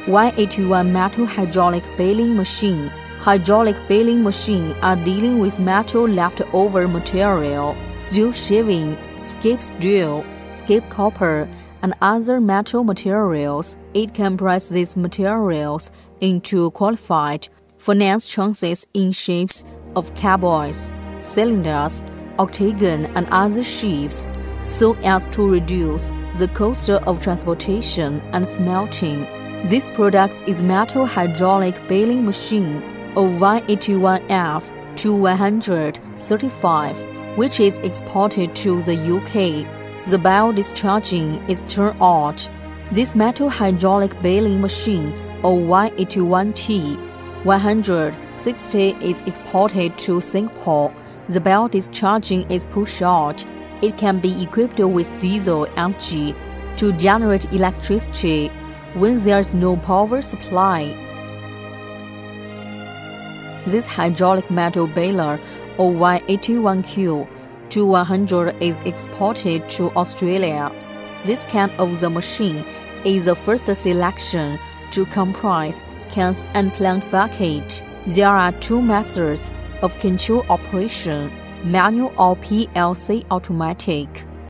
Y81 metal hydraulic baling machine. Hydraulic baling machines are dealing with metal leftover material, steel shaving, scrap steel, scrap copper, and other metal materials. It can press these materials into qualified furnace chunks in shapes of carboys, cylinders, octagon, and other shapes, so as to reduce the cost of transportation and smelting. This product is metal hydraulic baling machine of Y81F 135, which is exported to the UK. The bell discharging is turned on. This metal hydraulic baling machine of Y81T 160 is exported to Singapore. The bell discharging is pushed out. It can be equipped with diesel engine to generate electricity when there is no power supply. This hydraulic metal baler or Y81Q 100 is exported to Australia. This kind of the machine is the first selection to compress cans and plant bucket. There are two methods of control operation: manual or PLC automatic.